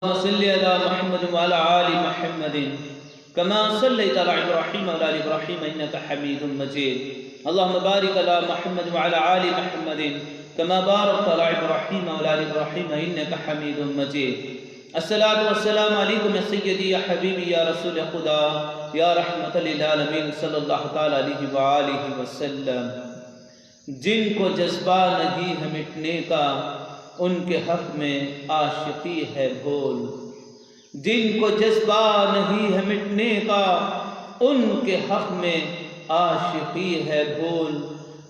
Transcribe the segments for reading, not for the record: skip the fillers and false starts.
صل على محمد وعلى آل محمد كما صليت على إبراهيم وعلى آل إبراهيم إنك حميد مجيد. اللهم بارك على محمد وعلى آل محمد كما باركت على إبراهيم وعلى آل إبراهيم إنك حميد مجيد. الصلاة والسلام عليكم يا سيدي يا حبيبي يا رسول خدا يا رحمت للعالمین صلی اللہ تعالی علیہ وآلہ وسلم. جن کو جذبہ نہیں ہے مٹنے کا ان کے حق میں عاشقی ہے بھول. جن کو جذبہ نہیں ہے مٹنے کا ان کے حق میں عاشقی ہے بھول.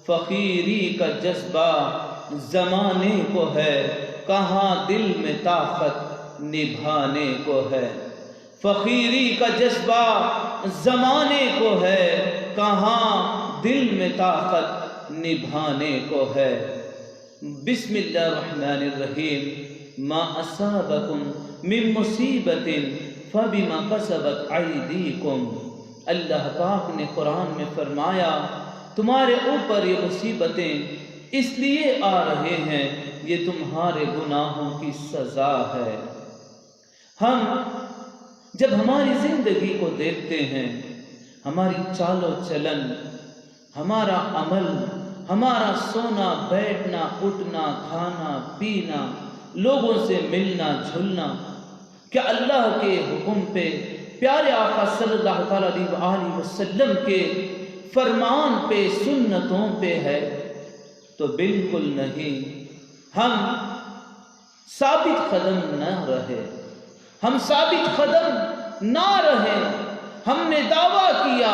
فقیری کا جذبہ زمانے کو ہے کہاں دل میں طاقت نبھانے کو ہے. فقیری کا جذبہ زمانے کو ہے کہاں دل میں طاقت نبھانے کو ہے. بسم اللہ الرحمن الرحیم. ما اصابکم من مصیبت فبما کسبت ایدیکم. اللہ پاک نے قرآن میں فرمایا تمہارے اوپر یہ مصیبتیں اس لیے آ رہے ہیں یہ تمہارے گناہوں کی سزا ہے. ہم جب ہماری زندگی کو دیکھتے ہیں ہماری چال و چلن، ہمارا عمل، ہمارا سونا بیٹھنا اٹھنا کھانا پینا، لوگوں سے ملنا جھلنا، کیا اللہ کے حکم پہ پیارے آقا صلی اللہ تعالی علیہ وسلم کے فرمان پہ سنتوں پہ ہے؟ تو بالکل نہیں. ہم ثابت قدم نہ رہے، ہم ثابت قدم نہ رہے. ہم نے دعویٰ کیا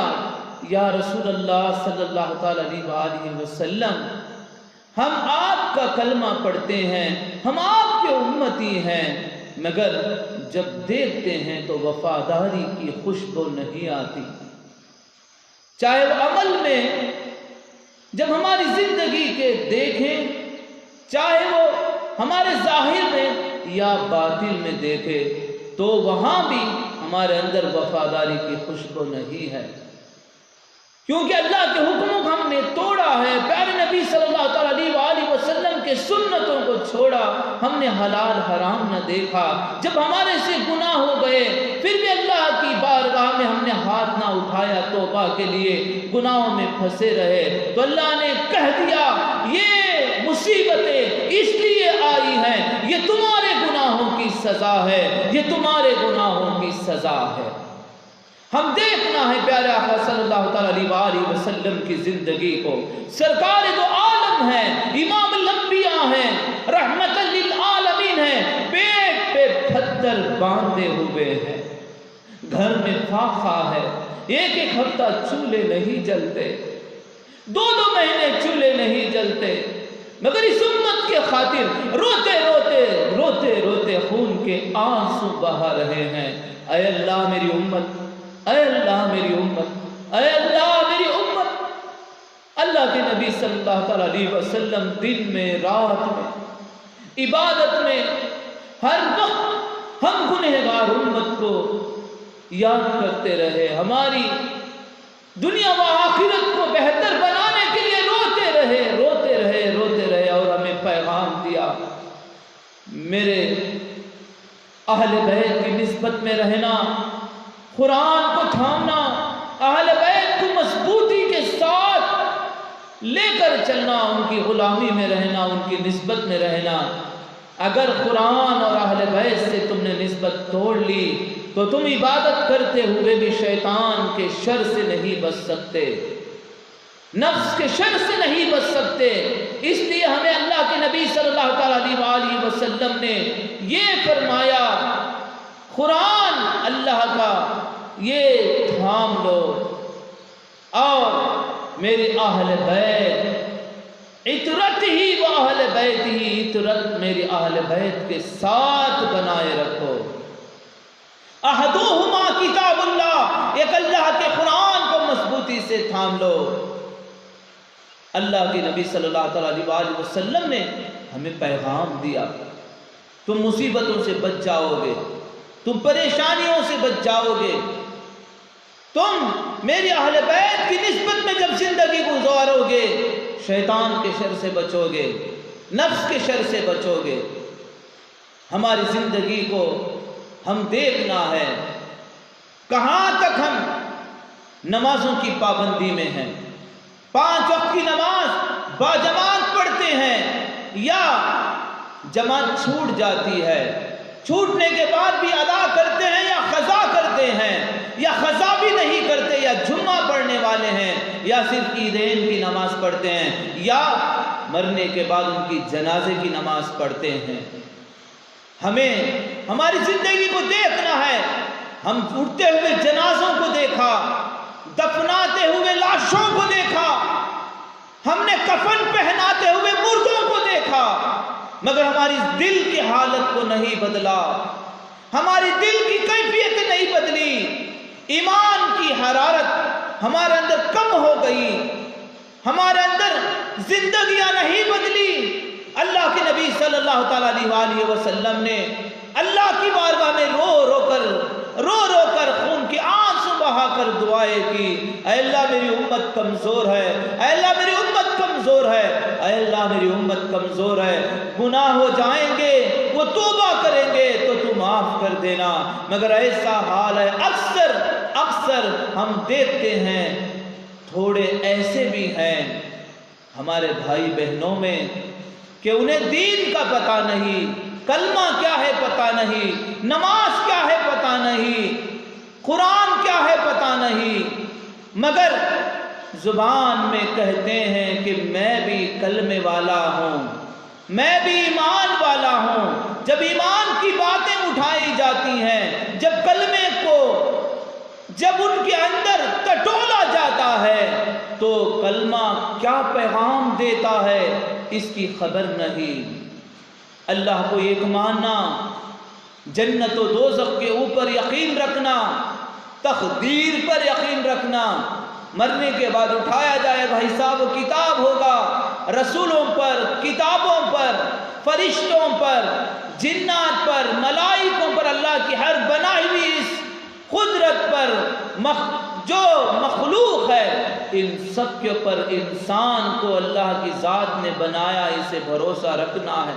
یا رسول اللہ صلی اللہ تعالی علیہ وسلم ہم آپ کا کلمہ پڑھتے ہیں، ہم آپ کے امتی ہیں، مگر جب دیکھتے ہیں تو وفاداری کی خوشبو نہیں آتی. چاہے وہ عمل میں جب ہماری زندگی کے دیکھیں، چاہے وہ ہمارے ظاہر میں یا باطن میں دیکھے، تو وہاں بھی ہمارے اندر وفاداری کی خوشبو نہیں ہے. کیونکہ اللہ کے حکموں کو ہم نے توڑا ہے، پیارے نبی صلی اللہ تعالی علیہ وسلم کے سنتوں کو چھوڑا، ہم نے حلال حرام نہ دیکھا. جب ہمارے سے گناہ ہو گئے پھر بھی اللہ کی بارگاہ میں ہم نے ہاتھ نہ اٹھایا توبہ کے لیے، گناہوں میں پھنسے رہے، تو اللہ نے کہہ دیا یہ مصیبتیں اس لیے آئی ہیں یہ تمہارے گناہوں کی سزا ہے، یہ تمہارے گناہوں کی سزا ہے. ہم دیکھنا ہے پیارے آقا صلی اللہ تعالی علیہ وسلم کی زندگی کو. سرکار دو عالم ہیں، امام الانبیاء ہیں، رحمت للعالمین ہیں، پیٹ پہ پتھر باندھے ہوئے ہیں، گھر میں فاقہ ہے، ایک ایک ہفتہ چولہے نہیں جلتے، 2 مہینے چولہے نہیں جلتے، مگر اس امت کے خاطر روتے روتے روتے روتے خون کے آنسو بہا رہے ہیں. اے اللہ میری امت، اے اللہ میری امت، اے اللہ میری امت. اللہ کے نبی صلی اللہ علیہ وسلم دن میں رات میں عبادت میں ہر وقت ہم گنہگار امت کو یاد کرتے رہے، ہماری دنیا و آخرت کو بہتر بنانے کے لیے روتے رہے روتے رہے روتے رہے، اور ہمیں پیغام دیا میرے اہل بیت کی نسبت میں رہنا، قرآن کو تھامنا، اہل بیت کو مضبوطی کے ساتھ لے کر چلنا، ان کی غلامی میں رہنا، ان کی نسبت میں رہنا. اگر قرآن اور اہل بیت سے تم نے نسبت توڑ لی تو تم عبادت کرتے ہوئے بھی شیطان کے شر سے نہیں بچ سکتے، نفس کے شر سے نہیں بچ سکتے. اس لیے ہمیں اللہ کے نبی صلی اللہ علیہ وسلم نے یہ فرمایا قرآن اللہ کا یہ تھام لو، اور میرے اہل بیت عطرت ہی و اہل بیت ہی عطرت میرے اہل بیت کے ساتھ بنائے رکھو. احدہما کتاب اللہ، ایک اللہ کے قرآن کو مضبوطی سے تھام لو. اللہ کے نبی صلی اللہ علیہ وسلم نے ہمیں پیغام دیا تم مصیبتوں سے بچ جاؤ گے، تم پریشانیوں سے بچ جاؤ گے، تم میری اہل بیت کی نسبت میں جب زندگی گزارو گے شیطان کے شر سے بچو گے، نفس کے شر سے بچو گے. ہماری زندگی کو ہم دیکھنا ہے کہاں تک ہم نمازوں کی پابندی میں ہیں، 5 وقت کی نماز باجماعت پڑھتے ہیں یا جماعت چھوٹ جاتی ہے، چھوٹنے کے بعد بھی ادا کرتے ہیں یا قضا کرتے ہیں، یا قضا بھی نہیں کرتے، یا جمعہ پڑھنے والے ہیں، یا صرف عیدین کی نماز پڑھتے ہیں، یا مرنے کے بعد ان کی جنازے کی نماز پڑھتے ہیں۔ ہمیں ہماری زندگی کو دیکھنا ہے۔ ہم اٹھتے ہوئے جنازوں کو دیکھا، دفناتے ہوئے لاشوں کو دیکھا، ہم نے کفن پہناتے ہوئے مردوں کو دیکھا، مگر ہماری دل کی حالت کو نہیں بدلا، ہماری دل کی کیفیت نہیں بدلی، ایمان کی حرارت ہمارے اندر کم ہو گئی، ہمارے اندر زندگیاں نہیں بدلی۔ اللہ کے نبی صلی اللہ تعالیٰ علیہ وسلم نے اللہ کی بارگاہ میں رو رو کر خون کے آنسو بہا کر دعائیں کی، اے اللہ میری امت کمزور ہے، اے اللہ میری امت کمزور ہے، اے اللہ میری امت کمزور ہے، گناہ ہو جائیں گے، وہ توبہ کریں گے تو تو معاف کر دینا، مگر ایسا حال ہے اکثر ہم دیکھتے ہیں، تھوڑے ایسے بھی ہیں ہمارے بھائی بہنوں میں کہ انہیں دین کا پتہ نہیں، کلمہ کیا ہے پتہ نہیں، نماز کیا ہے پتہ نہیں، قرآن کیا ہے پتہ نہیں، مگر زبان میں کہتے ہیں کہ میں بھی کلمے والا ہوں، میں بھی ایمان والا ہوں۔ جب ایمان کی باتیں اٹھائی جاتی ہیں، جب کلمے کو جب ان کے اندر ٹٹولا جاتا ہے تو کلمہ کیا پیغام دیتا ہے اس کی خبر نہیں۔ اللہ کو ایک ماننا، جنت و دوزخ کے اوپر یقین رکھنا، تقدیر پر یقین رکھنا، مرنے کے بعد اٹھایا جائے گا، حساب و کتاب ہوگا، رسولوں پر، کتابوں پر، فرشتوں پر، جنات پر، ملائکوں پر، اللہ کی ہر بنائی ہوئی اس قدرت پر، جو مخلوق ہے، ان سب کے اوپر انسان کو اللہ کی ذات نے بنایا، اسے بھروسہ رکھنا ہے۔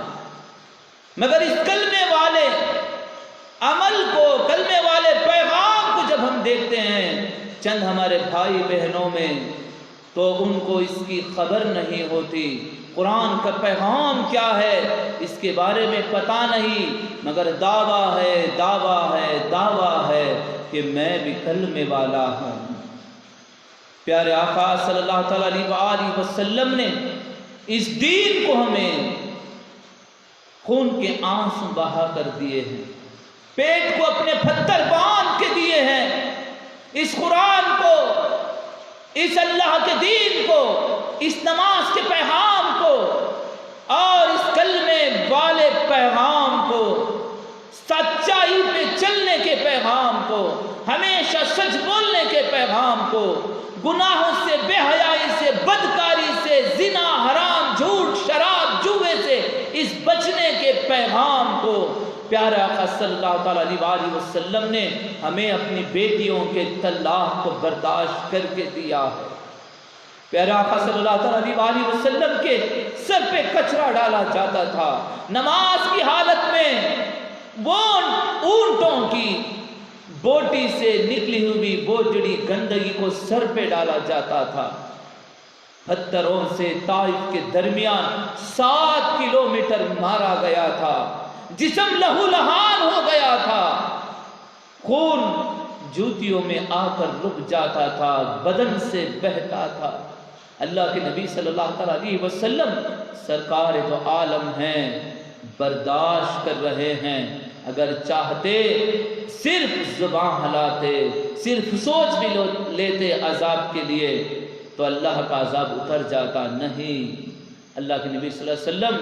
مگر اس کلمے والے عمل کو، کلمے والے پیغام کو جب ہم دیکھتے ہیں چند ہمارے بھائی بہنوں میں، تو ان کو اس کی خبر نہیں ہوتی، قرآن کا پیغام کیا ہے اس کے بارے میں پتہ نہیں، مگر دعویٰ ہے کہ میں بھی کلمے والا ہوں۔ پیارے آقا صلی اللہ تعالیٰ علیہ وسلم نے اس دین کو ہمیں خون کے آنسو بہا کر دیے ہیں، پیٹ کو اپنے پتھر باندھ کے دیے ہیں، اس قرآن کو، اس اللہ کے دین کو، اس نماز کے پیغام کو اور اس کلمے والے پیغام کو، سچائی پہ چلنے کے پیغام کو، ہمیشہ سچ بولنے کے پیغام کو، گناہوں سے، بے حیائی سے، بدکاری سے، زنا، حرام، جھوٹ، شراب، جوے سے اس بچنے کے پیغام کو پیارے آقا صلی اللہ تعالیٰ علیہ وسلم نے ہمیں اپنی بیٹیوں کے طلاق کو برداشت کر کے دیا ہے۔ پیارے آقا صلی اللہ تعالیٰ علیہ وسلم کے سر پہ کچرا ڈالا جاتا تھا، نماز کی حالت میں وہ اونٹوں کی بوٹی سے نکلی ہوئی بوجھڑی گندگی کو سر پہ ڈالا جاتا تھا، پتھروں سے طائف کے درمیان 7 کلومیٹر مارا گیا تھا، جسم لہو لہان ہو گیا تھا، خون جوتیوں میں آ کر رک جاتا تھا، بدن سے بہتا تھا۔ اللہ کے نبی صلی اللہ علیہ وسلم سرکار دو عالم ہیں، برداشت کر رہے ہیں، اگر چاہتے صرف زبان ہلاتے، صرف سوچ بھی لیتے عذاب کے لیے تو اللہ کا عذاب اتر جاتا، نہیں۔ اللہ کے نبی صلی اللہ علیہ وسلم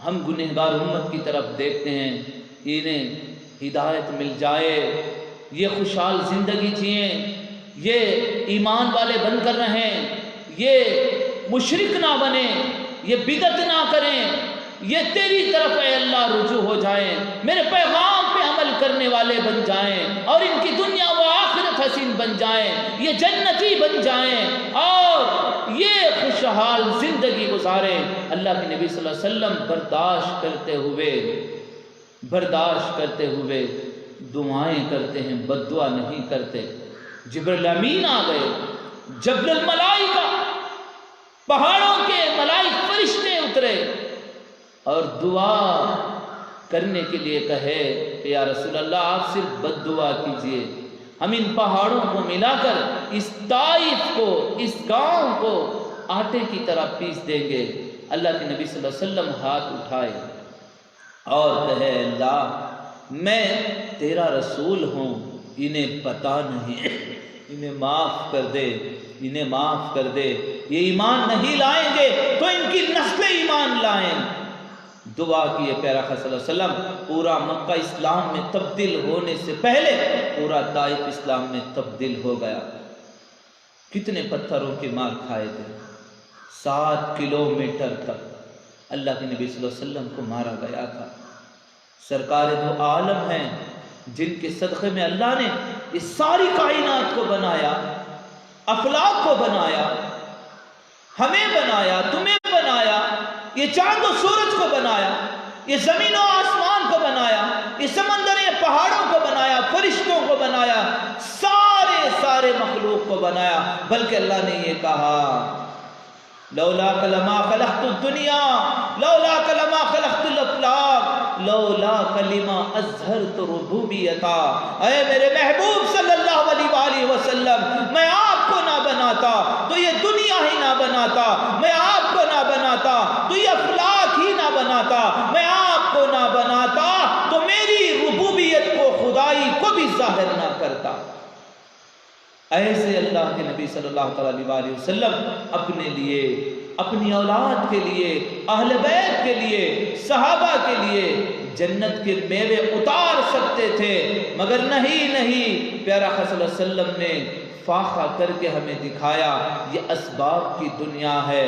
ہم گنہگار امت کی طرف دیکھتے ہیں، انہیں ہدایت مل جائے، یہ خوشحال زندگی جئیں، یہ ایمان والے بن کر رہیں، یہ مشرک نہ بنیں، یہ بدعت نہ کریں، یہ تیری طرف اے اللہ رجوع ہو جائیں، میرے پیغام پہ عمل کرنے والے بن جائیں، اور ان کی دنیا و آخرت حسین بن جائیں، یہ جنتی بن جائیں، اور یہ خوشحال زندگی گزاریں۔ اللہ کے نبی صلی اللہ علیہ وسلم برداشت کرتے ہوئے دعائیں کرتے ہیں، بد دعا نہیں کرتے۔ جبرائیل امین آ گئے، جبل الملائکہ، پہاڑوں کے ملائک فرشتے اترے اور دعا کرنے کے لیے کہے کہ یا رسول اللہ آپ صرف بد دعا کیجئے، ہم ان پہاڑوں کو ملا کر اس طائف کو، اس گاؤں کو آٹے کی طرح پیس دیں گے۔ اللہ کے نبی صلی اللہ علیہ وسلم ہاتھ اٹھائے اور کہے اللہ میں تیرا رسول ہوں، انہیں پتہ نہیں، انہیں معاف کر دے، انہیں معاف کر دے، یہ ایمان نہیں لائیں گے تو ان کی نسلیں ایمان لائیں۔ دعا کیے پیارا صلی اللہ علیہ وسلم، پورا مکہ اسلام میں تبدیل ہونے سے پہلے پورا طائف اسلام میں تبدیل ہو گیا۔ کتنے پتھروں کے مار کھائے تھے، 7 کلومیٹر تک اللہ کے نبی صلی اللہ علیہ وسلم کو مارا گیا تھا۔ سرکار دو عالم ہیں جن کے صدقے میں اللہ نے یہ ساری کائنات کو بنایا، افلاک کو بنایا، ہمیں بنایا، تمہیں بنایا، یہ چاند و سورج کو بنایا، یہ زمین و آسمان کو بنایا، یہ سمندر یہ پہاڑوں کو بنایا، فرشتوں کو بنایا، سارے مخلوق کو بنایا۔ بلکہ اللہ نے یہ کہا لولاک لما خلقت الدنیا لولاک لما خلقت الافلاک لولاک لما اظہرت ربوبیتا۔ اے میرے محبوب صلی اللہ علیہ وآلہ وسلم، میں آپ کو نہ بناتا تو یہ دنیا ہی نہ بناتا، میں آپ کو نہ بناتا تو یہ افلاک ہی نہ بناتا، میں آپ کو نہ بناتا تو میری ربوبیت کو، خدائی کو بھی ظاہر نہ کرتا۔ ایسے اللہ کے نبی صلی اللہ علیہ وآلہ وسلم اپنے لیے، اپنی اولاد کے لیے، اہل بیت کے لیے، صحابہ کے لیے جنت کے میوے اتار سکتے تھے، مگر نہیں، پیارا صلی اللہ علیہ وسلم نے فاخہ کر کے ہمیں دکھایا یہ اسباب کی دنیا ہے،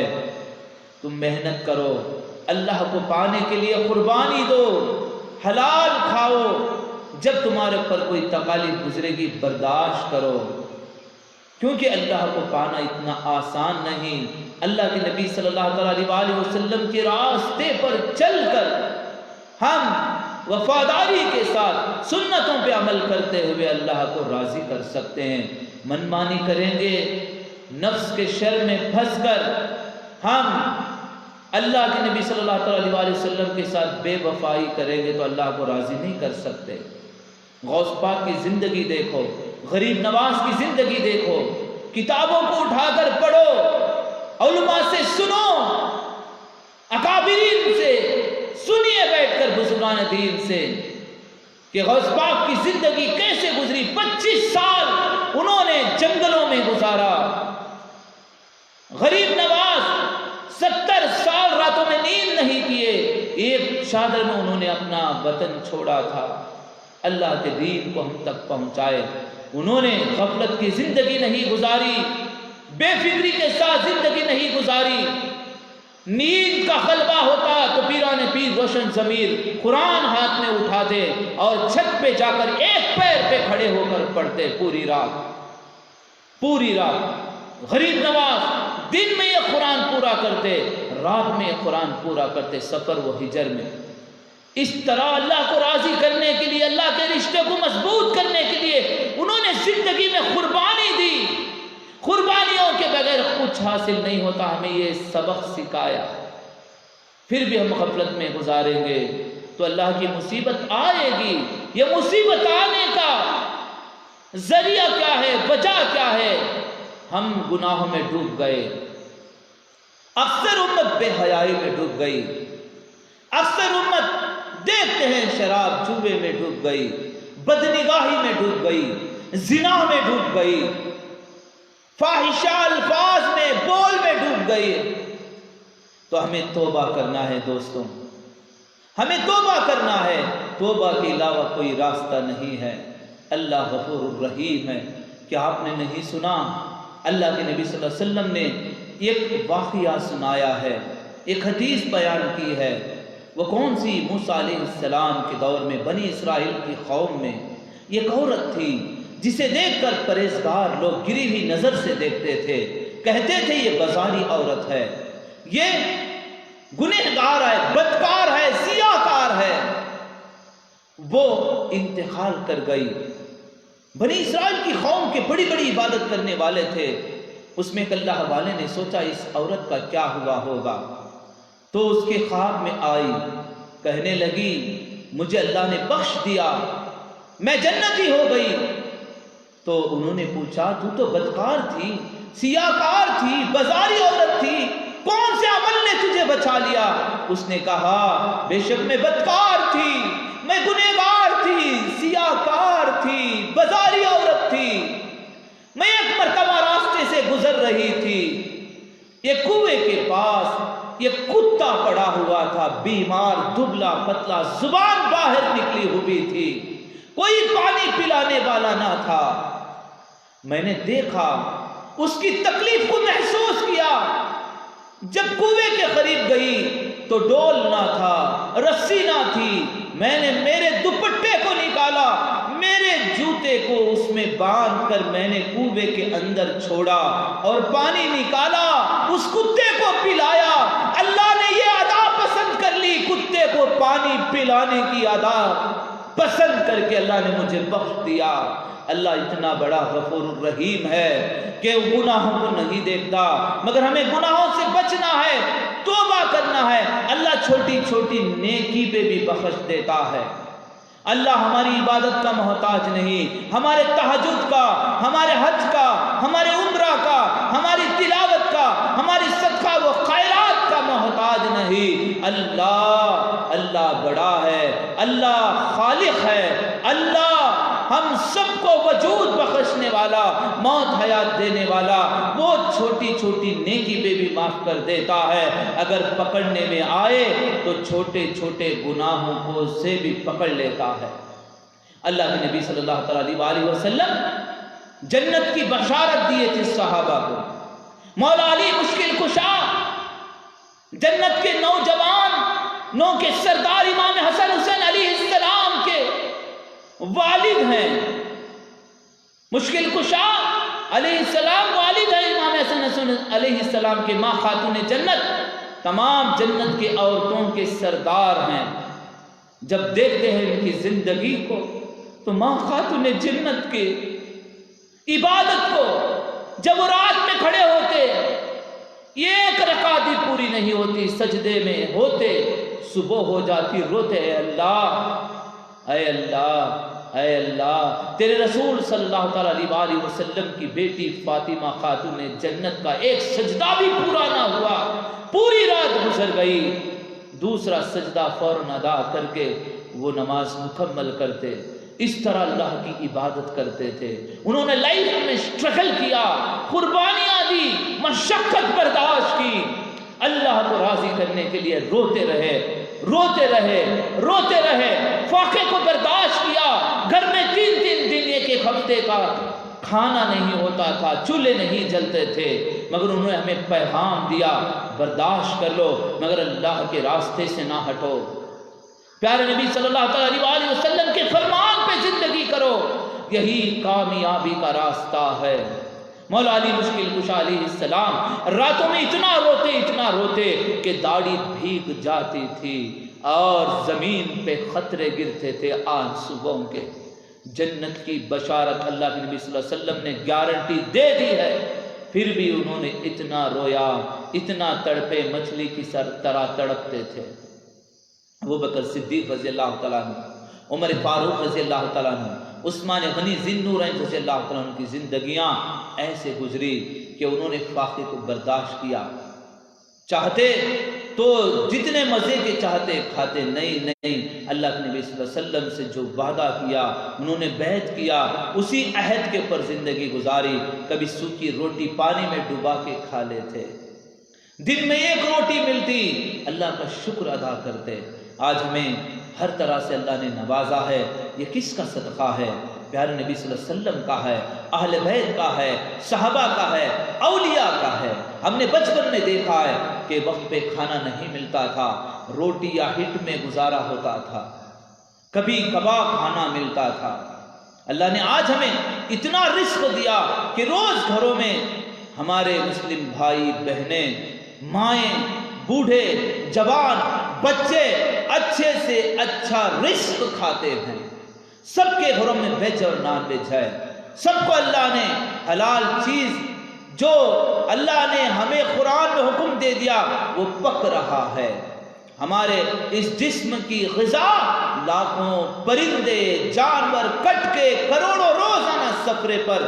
تم محنت کرو، اللہ کو پانے کے لیے قربانی دو، حلال کھاؤ، جب تمہارے پر کوئی تکالیف گزرے گی برداشت کرو، کیونکہ اللہ کو پانا اتنا آسان نہیں۔ اللہ کے نبی صلی اللہ علیہ وآلہ وسلم کے راستے پر چل کر ہم وفاداری کے ساتھ سنتوں پہ عمل کرتے ہوئے اللہ کو راضی کر سکتے ہیں۔ منمانی کریں گے، نفس کے شر میں پھنس کر ہم اللہ کے نبی صلی اللہ علیہ وآلہ وسلم کے ساتھ بے وفائی کریں گے تو اللہ کو راضی نہیں کر سکتے۔ غوث پاک کی زندگی دیکھو، غریب نواز کی زندگی دیکھو، کتابوں کو اٹھا کر پڑھو، علماء سے سنو، اکابرین سے سنیے بیٹھ کر، بزرگان دین سے، کہ غوث پاک کی زندگی کیسے گزری۔ 25 سال انہوں نے جنگلوں میں گزارا، غریب نواز 70 سال راتوں میں نیند نہیں کیے، ایک چادر میں انہوں نے اپنا وطن چھوڑا تھا، اللہ کے دین کو ہم تک پہنچائے۔ انہوں نے غفلت کی زندگی نہیں گزاری، بے فکری کے ساتھ زندگی نہیں گزاری۔ نیند کا غلبہ ہوتا تو پیران پیر روشن ضمیر قرآن ہاتھ میں اٹھاتے اور چھت پہ جا کر ایک پیر پہ کھڑے ہو کر پڑھتے پوری رات۔ غریب نواز دن میں یہ قرآن پورا کرتے، رات میں یہ قرآن پورا کرتے، سفر و ہجر میں۔ اس طرح اللہ کو راضی کرنے کے لیے، اللہ کے رشتے کو مضبوط کرنے کے لیے انہوں نے زندگی میں قربانی دی۔ قربانیوں کے بغیر کچھ حاصل نہیں ہوتا، ہمیں یہ سبق سکھایا۔ پھر بھی ہم غفلت میں گزاریں گے تو اللہ کی مصیبت آئے گی۔ یہ مصیبت آنے کا ذریعہ کیا ہے، وجہ کیا ہے؟ ہم گناہوں میں ڈوب گئے، اکثر امت بے حیائی میں ڈوب گئی، اکثر امت دیکھتے ہیں شراب جوے میں ڈوب گئی، بدنگاہی میں ڈوب گئی، زنا میں ڈوب گئی، فاحشہ الفاظ میں، بول میں ڈوب گئی۔ تو ہمیں توبہ کرنا ہے دوستوں، ہمیں توبہ کرنا ہے، توبہ کے علاوہ کوئی راستہ نہیں ہے۔ اللہ غفور الرحیم ہے۔ کیا آپ نے نہیں سنا؟ اللہ کے نبی صلی اللہ علیہ وسلم نے ایک واقعہ سنایا ہے، ایک حدیث بیان کی ہے۔ وہ کون سی؟ موسیٰ علیہ السلام کے دور میں بنی اسرائیل کی قوم میں ایک عورت تھی جسے دیکھ کر پرہیزگار لوگ گری ہوئی نظر سے دیکھتے تھے، کہتے تھے یہ بازاری عورت ہے، یہ گنہگار ہے، بدکار ہے، سیاہ کار ہے۔ وہ انتقال کر گئی۔ بنی اسرائیل کی قوم کے بڑی بڑی عبادت کرنے والے تھے، اس میں ایک اللہ والے نے سوچا اس عورت کا کیا ہوا ہوگا، تو اس کے خواب میں آئی، کہنے لگی مجھے اللہ نے بخش دیا، میں جنتی ہو گئی۔ تو انہوں نے پوچھا تو تو بدکار تھی، سیاہکار تھی، بازاری عورت تھی، کون سے عمل نے تجھے بچا لیا؟ اس نے کہا بے شک میں بدکار تھی، میں گنہگار تھی، سیاہکار تھی، بازاری عورت تھی، میں ایک مرتبہ راستے سے گزر رہی تھی، یہ کنویں کے پاس یہ کتا پڑا ہوا تھا، بیمار، دبلا پتلا، زبان باہر نکلی ہوئی تھی، کوئی پانی پلانے والا نہ تھا۔ میں نے دیکھا، اس کی تکلیف کو محسوس کیا۔ جب کنویں کے قریب گئی تو ڈول نہ تھا، رسی نہ تھی، میں نے میرے دوپٹے کو نکالا، میرے جوتے کو اس میں باندھ کر میں نے کنویں کے اندر چھوڑا اور پانی نکالا، اس کتے کو پلایا۔ اللہ نے یہ ادا پسند کر لی، کتے کو پانی پلانے کی ادا پسند کر کے اللہ نے مجھے بخش دیا۔ اللہ اتنا بڑا غفور الرحیم ہے کہ گناہوں کو نہیں دیکھتا، مگر ہمیں گناہوں سے بچنا ہے، توبہ کرنا ہے۔ اللہ چھوٹی چھوٹی نیکی پہ بھی بخش دیتا ہے۔ اللہ ہماری عبادت کا محتاج نہیں، ہمارے تہجد کا، ہمارے حج کا، ہمارے عمرہ کا، ہماری تلاوت کا، ہماری صدقہ و خیرات کا محتاج نہیں۔ اللہ بڑا ہے، اللہ خالق ہے، اللہ ہم سب کو وجود بخشنے والا، موت حیات دینے والا، وہ چھوٹی چھوٹی نیکی پہ بھی معاف کر دیتا ہے۔ اگر پکڑنے میں آئے تو چھوٹے چھوٹے گناہوں کو سے بھی پکڑ لیتا ہے۔ اللہ کے نبی صلی اللہ علیہ وسلم جنت کی بشارت دیے تھے صحابہ کو۔ مولا علی مشکل کشا، جنت کے نوجوان، نو کے سردار امام حسن حسین علیہ السلام کے والد ہیں۔ مشکل کشا علیہ السلام والد ہیں امام حسن حسین علیہ السلام کے، ماں خاتون جنت، تمام جنت کے عورتوں کے سردار ہیں۔ جب دیکھتے ہیں ان کی زندگی کو تو ماں خاتون جنت کے عبادت کو، جب وہ رات میں کھڑے ہوتے، ایک رکعت بھی پوری نہیں ہوتی، سجدے میں ہوتے، صبح ہو جاتی، روتے اے اللہ، اے اللہ، اے اللہ، تیرے رسول صلی اللہ علیہ وسلم کی بیٹی فاطمہ خاتون جنت کا ایک سجدہ بھی پورا نہ ہوا، پوری رات گزر گئی، دوسرا سجدہ فوراً ادا کر کے وہ نماز مکمل کرتے۔ اس طرح اللہ کی عبادت کرتے تھے۔ انہوں نے لائف میں سٹرگل کیا، قربانیاں دی، مشقت برداشت کی، اللہ کو راضی کرنے کے لیے روتے رہے، روتے رہے، روتے رہے، فاقے کو برداشت کیا۔ گھر میں 3 دن ایک ہفتے کا کھانا نہیں ہوتا تھا، چولہے نہیں جلتے تھے، مگر انہوں نے ہمیں پیغام دیا برداشت کر لو، مگر اللہ کے راستے سے نہ ہٹو۔ پیارے نبی صلی اللہ علیہ وسلم کے فرمان پہ زندگی کرو، یہی کامیابی کا راستہ ہے۔ مولا علی مشکل کشا علیہ السلام راتوں میں اتنا روتے کہ داڑھی بھیگ جاتی تھی اور زمین پہ خطرے گرتے تھے آنسوؤں کے۔ جنت کی بشارت اللہ کے نبی صلی اللہ علیہ وسلم نے گارنٹی دے دی ہے، پھر بھی انہوں نے اتنا رویا، اتنا تڑپے، مچھلی کی طرح تڑپتے تھے۔ ابو بکر صدیق رضی اللہ تعالیٰ عنہ، عمر فاروق رضی اللہ تعالیٰ عنہ، عثمان غنی ذی النورین رضی اللہ تعالیٰ عنہ کی زندگیاں ایسے گزری کہ انہوں نے فاقے کو برداشت کیا۔ چاہتے تو جتنے مزے کے چاہتے کھاتے، نہیں، اللہ کے نبی صلی اللہ علیہ وسلم سے جو وعدہ کیا، انہوں نے بیعت کیا، اسی عہد کے اوپر زندگی گزاری۔ کبھی سوکھی روٹی پانی میں ڈبا کے کھا لیتے، دن میں 1 روٹی ملتی، اللہ کا شکر ادا کرتے۔ آج ہمیں ہر طرح سے اللہ نے نوازا ہے، یہ کس کا صدقہ ہے؟ پیارے نبی صلی اللہ علیہ وسلم کا ہے، اہل بیت کا ہے، صحابہ کا ہے، اولیاء کا ہے۔ ہم نے بچپن میں دیکھا ہے کہ وقت پہ کھانا نہیں ملتا تھا، روٹی یا ہٹ میں گزارا ہوتا تھا، کبھی کباب کھانا ملتا تھا۔ اللہ نے آج ہمیں اتنا رزق دیا کہ روز گھروں میں ہمارے مسلم بھائی بہنیں، مائیں، بوڑھے، جوان بچے اچھے سے اچھا رزق کھاتے ہیں، سب کے گھروں میں ویج اور نان ویج ہے، سب کو اللہ نے حلال چیز جو اللہ نے ہمیں قرآن میں حکم دے دیا وہ پک رہا ہے۔ ہمارے اس جسم کی غذا لاکھوں پرندے جانور کٹ کے کروڑوں روزانہ سفرے پر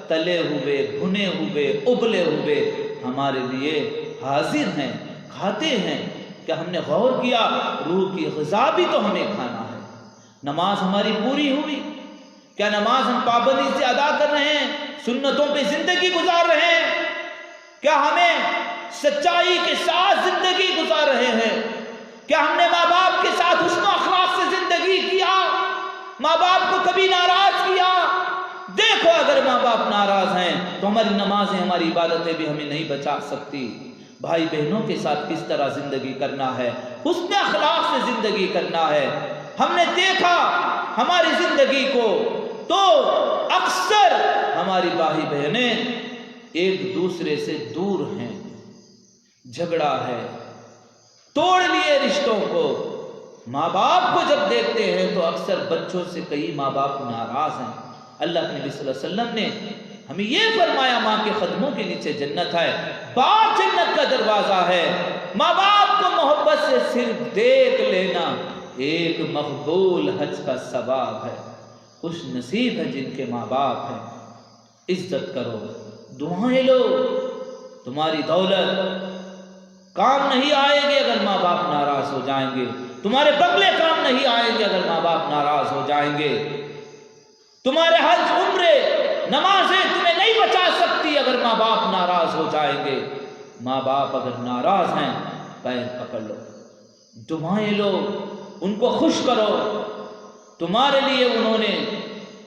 تلے ہوئے بھنے ہوئے ابلے ہوئے ہمارے لیے حاضر ہیں، کھاتے ہیں۔ کیا ہم نے غور کیا روح کی غذا بھی تو ہمیں کھانا ہے؟ نماز ہماری پوری ہوئی؟ کیا نماز ہم پابندی سے ادا کر رہے ہیں؟ سنتوں پہ زندگی گزار رہے ہیں؟ کیا ہمیں سچائی کے ساتھ زندگی گزار رہے ہیں؟ کیا ہم نے ماں باپ کے ساتھ حسن و اخلاق سے زندگی کیا؟ ماں باپ کو کبھی ناراض کیا؟ دیکھو اگر ماں باپ ناراض ہیں تو ہماری نمازیں ہماری عبادتیں بھی ہمیں نہیں بچا سکتی۔ بھائی بہنوں کے ساتھ کس طرح زندگی کرنا ہے؟ حسن اخلاق سے زندگی کرنا ہے۔ ہم نے دیکھا ہماری زندگی کو تو اکثر ہماری بھائی بہنیں ایک دوسرے سے دور ہیں، جھگڑا ہے، توڑ لیے رشتوں کو۔ ماں باپ کو جب دیکھتے ہیں تو اکثر بچوں سے کئی ماں باپ ناراض ہیں۔ اللہ کے نبی صلی اللہ علیہ وسلم نے ہمیں یہ فرمایا ماں کے قدموں کے نیچے جنت ہے، باپ جنت کا دروازہ ہے۔ ماں باپ کو محبت سے صرف دیکھ لینا ایک مقبول حج کا ثواب ہے۔ خوش نصیب ہے جن کے ماں باپ ہیں۔ عزت کرو، دعائیں لو۔ تمہاری دولت کام نہیں آئے گی اگر ماں باپ ناراض ہو جائیں گے، تمہارے بنگلے کام نہیں آئیں گے اگر ماں باپ ناراض ہو جائیں گے، تمہارے حج عمرے نمازیں تمہیں نہیں بچا سکتی اگر ماں باپ ناراض ہو جائیں گے۔ ماں باپ اگر ناراض ہیں پیر پکڑ لو، دعائیں لو، ان کو خوش کرو۔ تمہارے لیے انہوں نے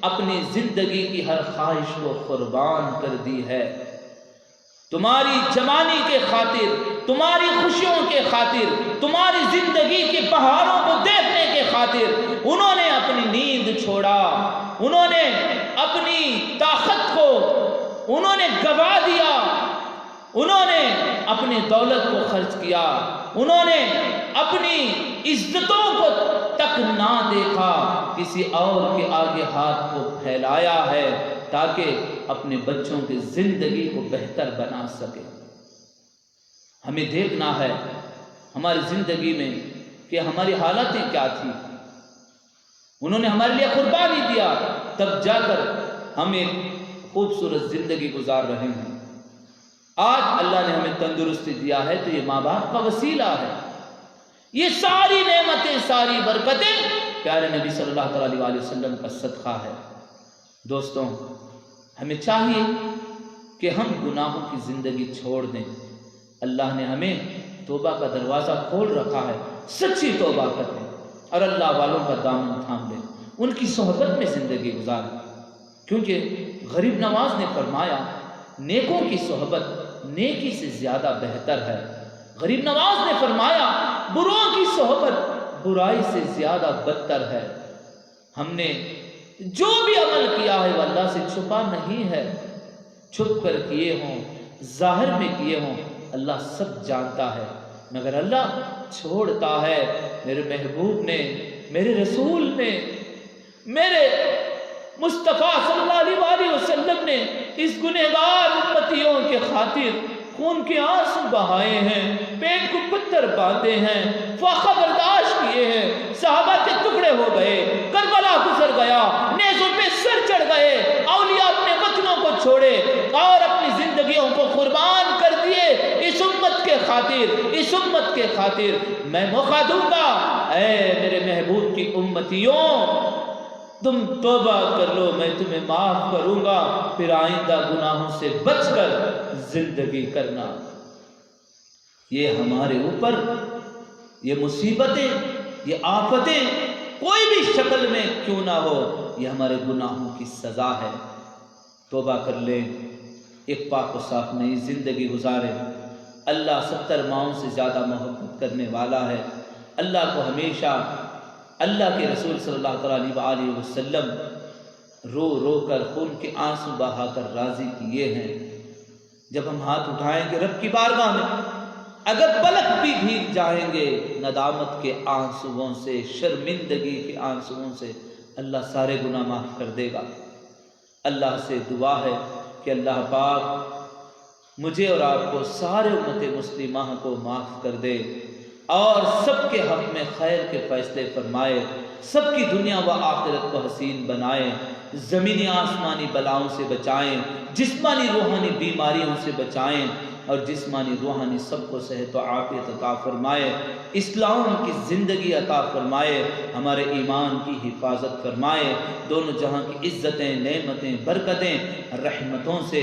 اپنی زندگی کی ہر خواہش کو قربان کر دی ہے۔ تمہاری جوانی کے خاطر، تمہاری خوشیوں کے خاطر، تمہاری زندگی کے بہاروں کو دیکھنے کے خاطر انہوں نے اپنی نیند چھوڑا، انہوں نے اپنی طاقت کو انہوں نے گوا دیا، انہوں نے اپنی دولت کو خرچ کیا، انہوں نے اپنی عزتوں کو تک نہ دیکھا، کسی اور کے آگے ہاتھ کو پھیلایا ہے تاکہ اپنے بچوں کی زندگی کو بہتر بنا سکے۔ ہمیں دیکھنا ہے ہماری زندگی میں کہ ہماری حالتیں کیا تھیں۔ انہوں نے ہمارے لیے قربانی دیا، تب جا کر ہم ایک خوبصورت زندگی گزار رہے ہیں۔ آج اللہ نے ہمیں تندرستی دیا ہے تو یہ ماں باپ کا وسیلہ ہے۔ یہ ساری نعمتیں، ساری برکتیں پیارے نبی صلی اللہ علیہ وسلم کا صدقہ ہے۔ دوستوں، ہمیں چاہیے کہ ہم گناہوں کی زندگی چھوڑ دیں۔ اللہ نے ہمیں توبہ کا دروازہ کھول رکھا ہے، سچی توبہ کریں اور اللہ والوں کا دامن تھام لیں، ان کی صحبت میں زندگی گزاریں، کیونکہ غریب نواز نے فرمایا نیکوں کی صحبت نیکی سے زیادہ بہتر ہے۔ غریب نواز نے فرمایا بروں کی صحبت برائی سے زیادہ بدتر ہے۔ ہم نے جو بھی عمل کیا ہے وہ اللہ سے چھپا نہیں ہے، چھپ کر کیے ہوں، ظاہر میں کیے ہوں، اللہ سب جانتا ہے، مگر اللہ چھوڑتا ہے۔ میرے محبوب نے، میرے رسول نے، میرے مصطفیٰ صلی اللہ علیہ وسلم نے اس گنہگار امتیوں کے خاطر خون کے آنسو بہائے ہیں، پیٹ کو پتھر باندھے ہیں، فاقہ برداشت کیے ہیں، صحابہ کے ٹکڑے ہو گئے، کربلا گزر گیا، نیزوں پہ سر چڑھ گئے، اولیاء اپنے وطنوں کو چھوڑے اور اپنی زندگیوں کو قربان کر دیے اس امت کے خاطر، اس امت کے خاطر۔ میں موقع دوں گا، اے میرے محبوب کی امتیوں، تم توبہ کر لو، میں تمہیں معاف کروں گا، پھر آئندہ گناہوں سے بچ کر زندگی کرنا۔ یہ ہمارے اوپر یہ مصیبتیں، یہ آفتیں کوئی بھی شکل میں کیوں نہ ہو، یہ ہمارے گناہوں کی سزا ہے۔ توبہ کر لیں، ایک پاک و صاف نئی زندگی گزاریں۔ اللہ 70 ماؤں سے زیادہ محبت کرنے والا ہے۔ اللہ کو ہمیشہ اللہ کے رسول صلی اللہ علیہ وسلم رو رو کر خون کے آنسو بہا کر راضی کیے ہیں۔ جب ہم ہاتھ اٹھائیں گے رب کی بارگاہ میں، اگر پلک بھی بھیگ جائیں گے ندامت کے آنسوؤں سے، شرمندگی کے آنسوؤں سے، اللہ سارے گناہ معاف کر دے گا۔ اللہ سے دعا ہے کہ اللہ پاک مجھے اور آپ کو سارے امت مسلمہ کو معاف کر دے اور سب کے حق میں خیر کے فیصلے فرمائے، سب کی دنیا و آخرت کو حسین بنائے، زمینی آسمانی بلاؤں سے بچائیں، جسمانی روحانی بیماریوں سے بچائیں، اور جسمانی روحانی سب کو صحت و عافیت عطا فرمائے، اسلام کی زندگی عطا فرمائے، ہمارے ایمان کی حفاظت فرمائے، دونوں جہاں کی عزتیں، نعمتیں، برکتیں، رحمتوں سے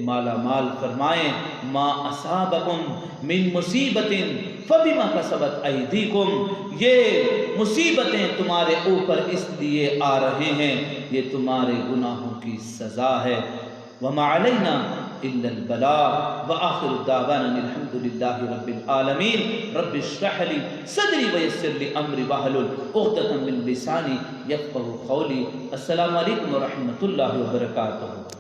مالا مال فرمائے۔ ما اصابکم من مصیبت فبما کسبت ایدیکم، یہ مصیبتیں تمہارے اوپر اس لیے آ رہے ہیں، یہ تمہارے گناہوں کی سزا ہے۔ وما علینا الا البلاغ وآخر دعوانا الحمد للہ رب العالمین۔ رب اشرح لی صدری ویسر لی امری واحلل عقدۃ من لسانی یفقہوا قولی۔ السلام علیکم ورحمۃ اللہ وبرکاتہ۔